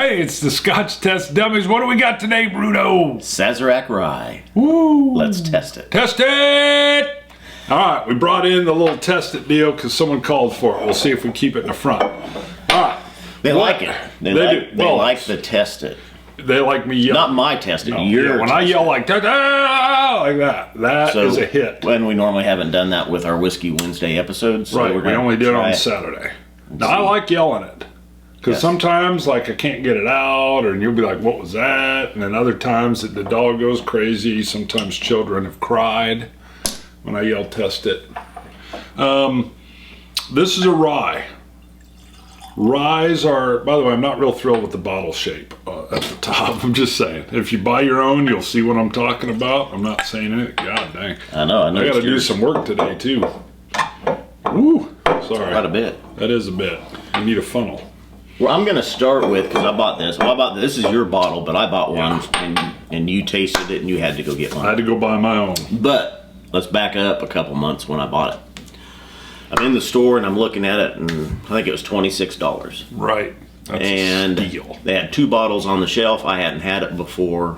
Hey, it's the Scotch Test Dummies. What do we got today, Bruno? Sazerac Rye. Woo! Let's test it. Test it! All right, we brought in the little test it deal because someone called for it. We'll see if we keep it in the front. All right. They like it. They do. They like the test it. They like me yelling. Not my test it. No, Your when I yell like that, like that is a hit. When we normally haven't done that with our Whiskey Wednesday episodes. So Right, we only do it on Saturday. Now, I like yelling it. Because sometimes, like, I can't get it out, and you'll be like, what was that? And then other times, the dog goes crazy. Sometimes children have cried when I yell, test it. This is a rye. Ryes are, by the way, I'm not real thrilled with the bottle shape at the top. I'm just saying. If you buy your own, you'll see what I'm talking about. I'm not saying it. God dang. I know. I got to do some work today, too. Woo. Sorry. Quite a bit. That is a bit. You need a funnel. Well, I'm going to start with, because I bought this. Well, this is your bottle, but I bought one, and you tasted it, and you had to go get one. I had to go buy my own. But let's back up a couple months when I bought it. I'm in the store, and I'm looking at it, and I think it was $26. Right. That's and a steal. They had 2 bottles on the shelf. I hadn't had it before,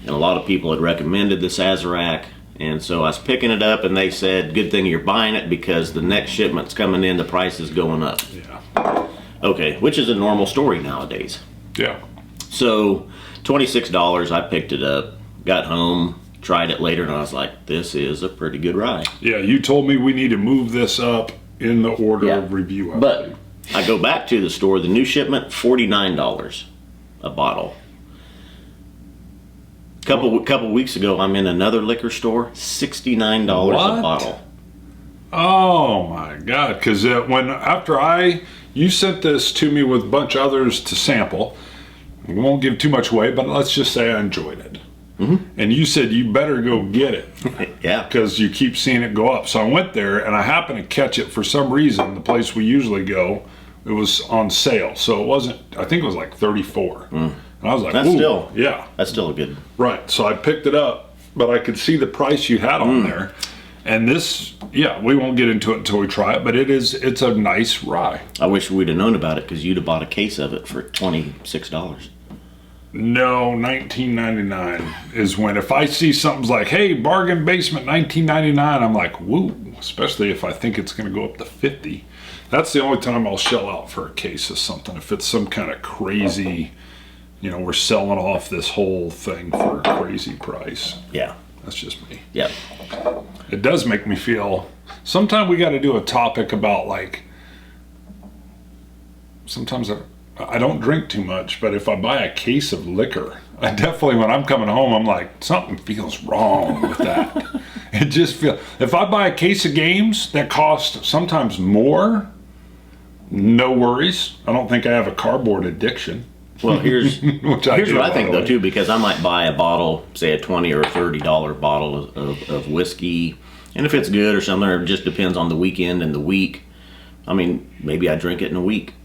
and a lot of people had recommended the Sazerac. And so I was picking it up, and they said, good thing you're buying it because the next shipment's coming in, the price is going up. Yeah. Okay, which is a normal story nowadays. Yeah. So $26, I picked it up, got home, tried it later, and I was like, this is a pretty good rye. Yeah, you told me we need to move this up in the order of review. But I go back to the store, the new shipment, $49 a bottle. Couple weeks ago, I'm in another liquor store, $69 a bottle. Oh my God! Because you sent this to me with a bunch of others to sample. We won't give too much away, but let's just say I enjoyed it. Mm-hmm. And you said you better go get it. Yeah. Because you keep seeing it go up. So I went there and I happened to catch it for some reason. The place we usually go, it was on sale. So it wasn't. I think it was like $34. And I was like, that's still a good. Right. So I picked it up, but I could see the price you had on there. And this, we won't get into it until we try it, but it's a nice rye. I wish we'd have known about it because you'd have bought a case of it for $26. No, $19.99 is when, if I see something's like, hey, bargain basement, $19.99, I'm like, woo, especially if I think it's going to go up to $50. That's the only time I'll shell out for a case of something. If it's some kind of crazy, we're selling off this whole thing for a crazy price. Yeah. That's just me. Yeah. It does make me feel, sometimes we got to do a topic about, like, sometimes I don't drink too much, but if I buy a case of liquor, I definitely, when I'm coming home, I'm like, something feels wrong with that. It just feels, if I buy a case of games that cost sometimes more, no worries. I don't think I have a cardboard addiction. Well, here's what I think, though, too, because I might buy a bottle, say a $20 or $30 bottle of whiskey, and if it's good or something, it just depends on the weekend and the week. I mean, maybe I drink it in a week,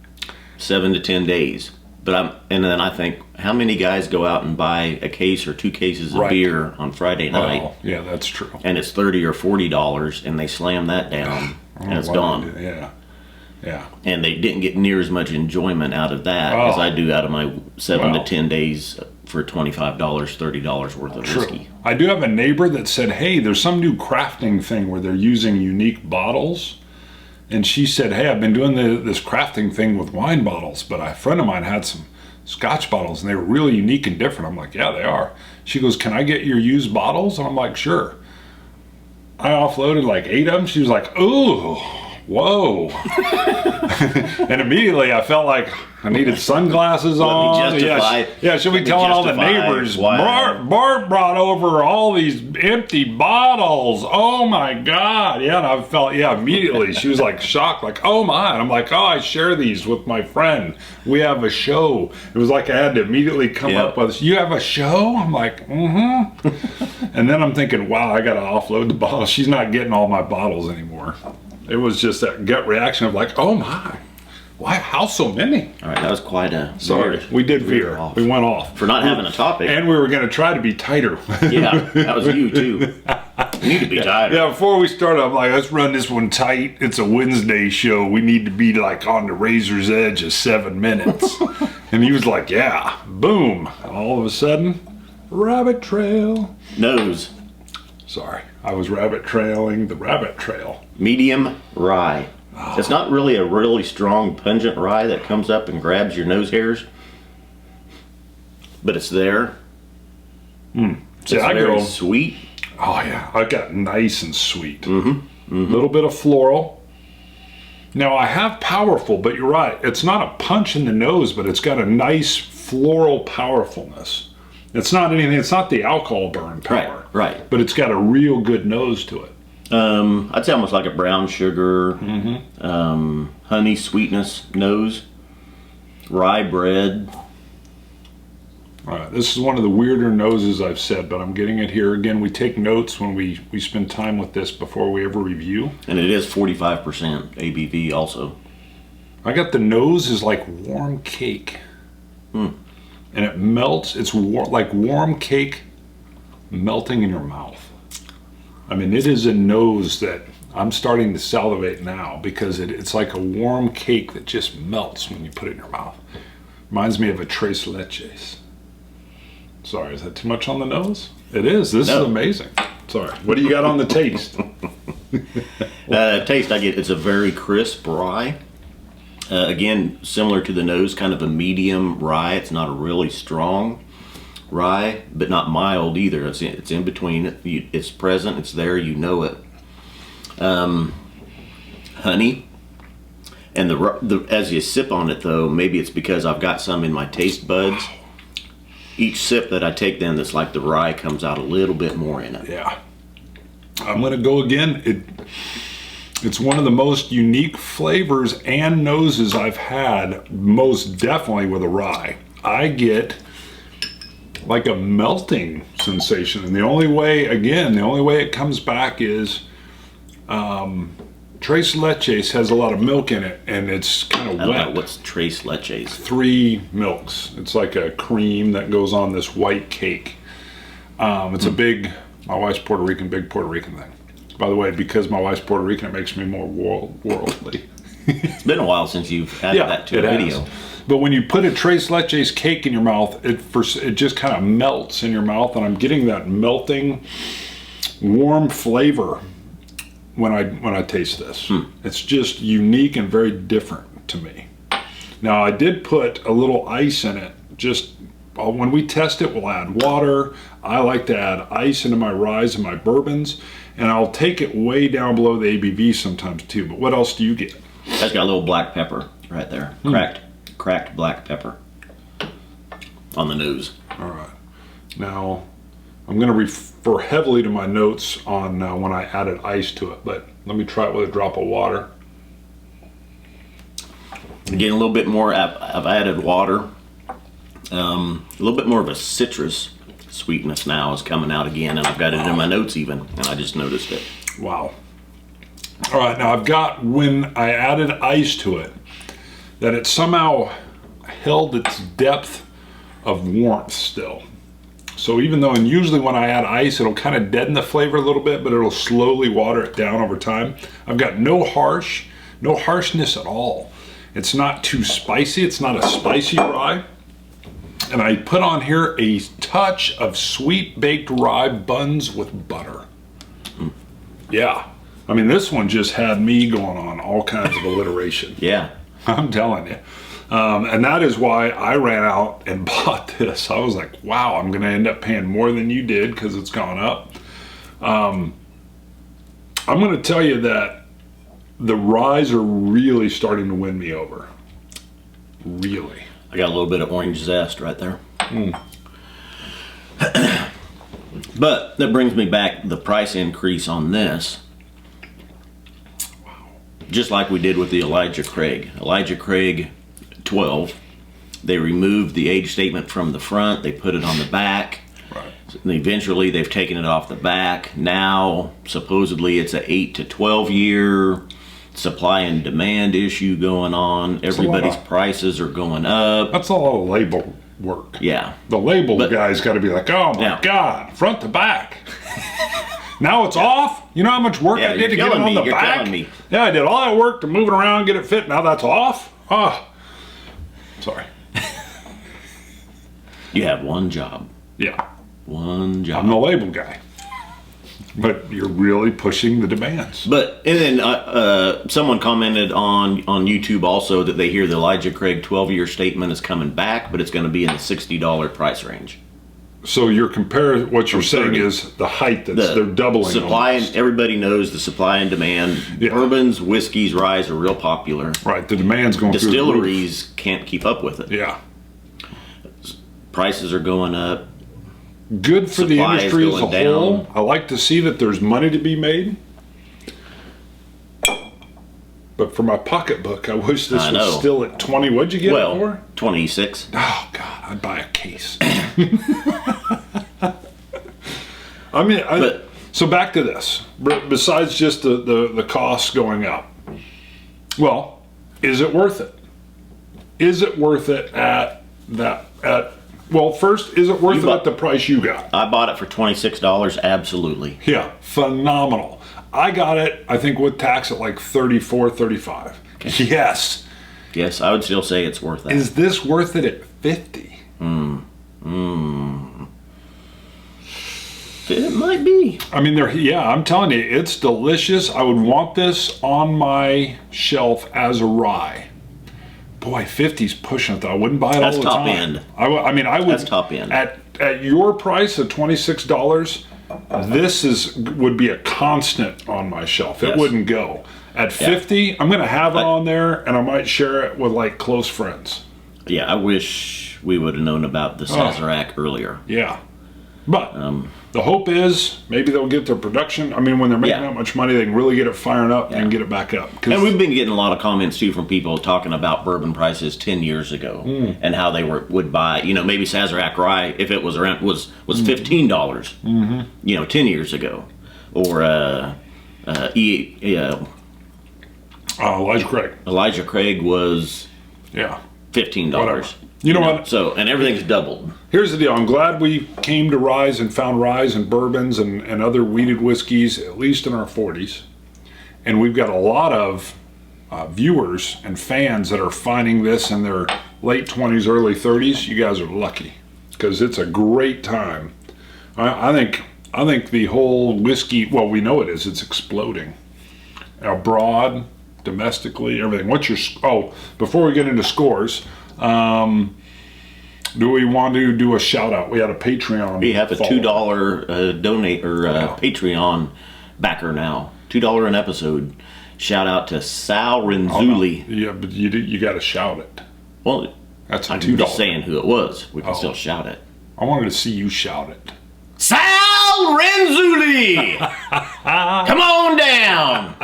7 to 10 days. And then I think, how many guys go out and buy a case or 2 cases of beer on Friday night? Oh, yeah, that's true. And it's $30 or $40, and they slam that down, and it's gone. Yeah. And they didn't get near as much enjoyment out of that as I do out of my 7 to 10 days for $25, $30 worth of whiskey. I do have a neighbor that said, hey, there's some new crafting thing where they're using unique bottles. And she said, hey, I've been doing this crafting thing with wine bottles, but a friend of mine had some Scotch bottles, and they were really unique and different. I'm like, yeah, they are. She goes, can I get your used bottles? And I'm like, sure. I offloaded like 8 of them. She was like, ooh. Whoa. And immediately I felt like I needed sunglasses on. She'll be telling all the neighbors, Bart brought over all these empty bottles. Oh my God. Yeah, and I felt, immediately. She was like shocked, like, oh my. And I'm like, oh, I share these with my friend. We have a show. It was like I had to immediately come up with, you have a show? I'm like, mm-hmm. And then I'm thinking, wow, I got to offload the bottles. She's not getting all my bottles anymore. It was just that gut reaction of like, oh my, why, how so many? All right, that was quite a... Sorry, we did veer. We went off. For not having a topic. And we were going to try to be tighter. Yeah, that was you too. You need to be tighter. Yeah, before we started, I'm like, let's run this one tight. It's a Wednesday show. We need to be like on the razor's edge of 7 minutes. And he was like, yeah, boom. All of a sudden, rabbit trail. Nose. Sorry, I was rabbit trailing the rabbit trail. Medium rye. Oh. It's not really a really strong, pungent rye that comes up and grabs your nose hairs, but it's there. See, it's very sweet. Oh yeah, I got nice and sweet. Mm-hmm. A little bit of floral. Now I have powerful, but you're right. It's not a punch in the nose, but it's got a nice floral powerfulness. It's not anything. It's not the alcohol burn power. Right. But it's got a real good nose to it. I'd say almost like a brown sugar, honey sweetness nose, rye bread. All right, this is one of the weirder noses I've said, but I'm getting it here. Again, we take notes when we spend time with this before we ever review. And it is 45% ABV also. I got the nose is like warm cake. And it melts. It's like warm cake melting in your mouth. I mean, it is a nose that I'm starting to salivate now because it's like a warm cake that just melts when you put it in your mouth. Reminds me of a tres leches. Sorry, is that too much on the nose? It is. This is amazing. Sorry. What do you got on the taste? Taste, I get it's a very crisp rye. Again, similar to the nose, kind of a medium rye. It's not a really strong rye, but not mild either. It's in between. It's present. It's there. You know it. Honey. And the as you sip on it, though, maybe it's because I've got some in my taste buds. Each sip that I take, then, it's like the rye comes out a little bit more in it. Yeah. I'm going to go again. It's one of the most unique flavors and noses I've had, most definitely with a rye. I get like a melting sensation. And the only way it comes back is Tres Leches has a lot of milk in it, and it's kind of wet. I don't know, what's Tres Leches? 3 milks. It's like a cream that goes on this white cake. It's my wife's Puerto Rican, big Puerto Rican thing. By the way, because my wife's Puerto Rican, it makes me more worldly. It's been a while since you've added that to a video. But when you put a Tres Leches cake in your mouth, it just kind of melts in your mouth, and I'm getting that melting, warm flavor when I taste this. It's just unique and very different to me. Now, I did put a little ice in it. Just when we test it, we'll add water. I like to add ice into my ryes and my bourbons, and I'll take it way down below the ABV sometimes too. But what else do you get? That's got a little black pepper right there. Cracked black pepper on the nose. All right. Now, I'm going to refer heavily to my notes on when I added ice to it, but let me try it with a drop of water. Again, a little bit more. I've added water. A little bit more of a citrus sweetness now is coming out again, and I've got it in my notes even, and I just noticed it. Wow. All right, now I've got, when I added ice to it, that it somehow held its depth of warmth still. So even though, and usually when I add ice, it'll kind of deaden the flavor a little bit, but it'll slowly water it down over time. I've got no harshness at all. It's not too spicy. It's not a spicy rye. And I put on here a touch of sweet baked rye buns with butter. Yeah. I mean, this one just had me going on all kinds of alliteration. Yeah. I'm telling you. And that is why I ran out and bought this. I was like, wow, I'm going to end up paying more than you did because it's gone up. I'm going to tell you that the ryes are really starting to win me over. Really. I got a little bit of orange zest right there. But that brings me back the price increase on this. Wow. Just like we did with the Elijah Craig. Elijah Craig 12. They removed the age statement from the front. They put it on the back. Right. And eventually they've taken it off the back. Now, supposedly it's an 8 to 12 year supply and demand issue going on. Everybody's prices are going up. That's all label work. Yeah. The label guy's got to be like, oh my God, front to back. Now it's off. You know how much work I did to get it on the back? Yeah, I did all that work to move it around, get it fit. Now that's off. Oh, sorry. You have one job. Yeah. One job. I'm the label guy. But you're really pushing the demands. But, and then someone commented on YouTube also that they hear the Elijah Craig 12-year statement is coming back, but it's going to be in the $60 price range. So you're comparing, what you're saying is the height they're doubling. Supply, and everybody knows the supply and demand. Yeah. Bourbons, whiskeys, ryes are real popular. Right, the demand's going through the roof. Distilleries can't keep up with it. Yeah. Prices are going up. Good for the Supply is industry as a going whole. down. I like to see that there's money to be made. But for my pocketbook, I wish this was still at 20. What'd you get it for? 26. Oh, God, I'd buy a case. I mean, so back to this. Besides just the costs going up, well, is it worth it? Is it worth it well, first, is it worth it at the price you got? I bought it for $26, absolutely. Yeah, phenomenal. I got it, I think, with tax at like $34, $35. Okay. Yes. Yes, I would still say it's worth that. Is this worth it at $50? It might be. I mean, I'm telling you, it's delicious. I would want this on my shelf as a rye. Boy, 50's pushing it though. I wouldn't buy it all the time. That's top end. I mean, I would. That's top end. At your price of $26, this would be a constant on my shelf. It wouldn't go. At 50, I'm going to have it on there, and I might share it with like close friends. Yeah, I wish we would have known about the Sazerac earlier. Yeah. But the hope is maybe they'll get their production. I mean, when they're making that much money, they can really get it firing up and get it back up. And we've been getting a lot of comments too from people talking about bourbon prices 10 years ago and how they would buy. You know, maybe Sazerac Rye, if it was around, was $15. 10 years ago, or Elijah Craig. Elijah Craig was $15. Whatever. You know what? So, and everything's doubled. Here's the deal. I'm glad we came to Ryes and found Ryes and bourbons and other wheated whiskeys, at least in our 40s. And we've got a lot of viewers and fans that are finding this in their late 20s, early 30s. You guys are lucky because it's a great time. I think the whole whiskey, well, we know it is. It's exploding. Abroad, domestically, everything. What's your, before we get into scores, do we want to do a shout out? We had a Patreon. We have a $2 donate or Patreon backer now. $2 an episode. Shout out to Sal Renzulli. Yeah, but you got to shout it. Well, that's a $2. I'm just saying who it was. We can still shout it. I wanted to see you shout it. Sal Renzulli! Come on down!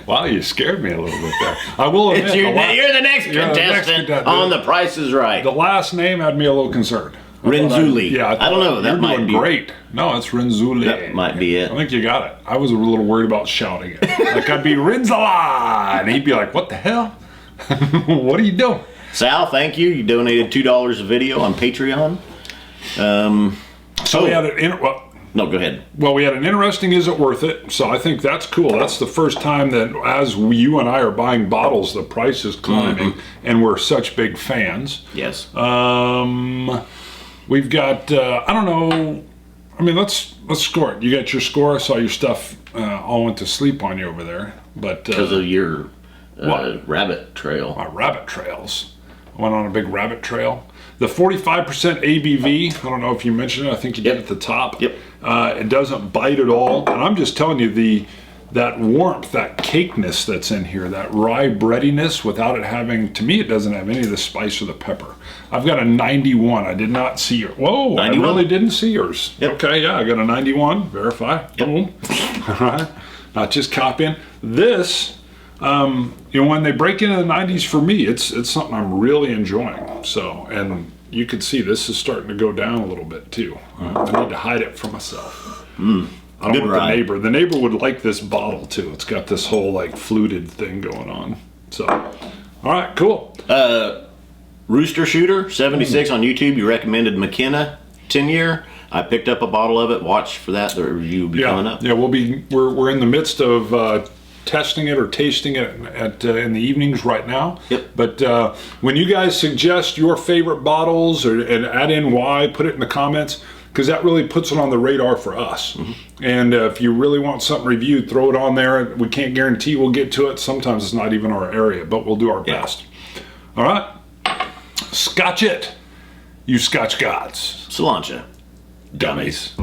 Wow, you scared me a little bit there. I will admit, you're the next contestant on The Price is Right. The last name had me a little concerned. Renzulli. I don't know. That might be great. No, it's Renzulli. That might be it. I think you got it. I was a little worried about shouting it. Like I'd be Renzala, and he'd be like, "What the hell? What are you doing?" Sal, thank you. You donated $2 a video on Patreon. So we had no, go ahead. Well, we had an interesting "Is it worth it?" So I think that's cool. That's the first time that as you and I are buying bottles, the price is climbing, and we're such big fans. Yes. We've got I don't know. I mean, let's score it. You got your score. I saw your stuff. All went to sleep on you over there, but because of your rabbit trail. My rabbit trails. I went on a big rabbit trail. The 45% ABV, I don't know if you mentioned it, I think you did at the top. Yep. It doesn't bite at all. And I'm just telling you, that warmth, that cakeness that's in here, that rye breadiness without it having, to me, it doesn't have any of the spice or the pepper. I've got a 91. I did not see your, 91? I really didn't see yours. Yep. Okay, yeah, I got a 91. Verify. Yep. Boom. All right. Not just copying. This, when they break into the 90s for me, it's something I'm really enjoying. So, and you can see this is starting to go down a little bit too. I need to hide it from myself. I don't want the neighbor. The neighbor would like this bottle too. It's got this whole like fluted thing going on. So, all right, cool. Rooster Shooter 76 on YouTube. You recommended McKenna 10-year. I picked up a bottle of it. Watch for that. The review will be coming up. Yeah, we're in the midst of testing it or tasting it in the evenings right now. Yep. But when you guys suggest your favorite bottles and add in why, put it in the comments, because that really puts it on the radar for us. And if you really want something reviewed, throw it on there. We can't guarantee we'll get to it. Sometimes it's not even our area, but we'll do our best. All right. Scotch it, you Scotch gods. Cilantro. Dummies.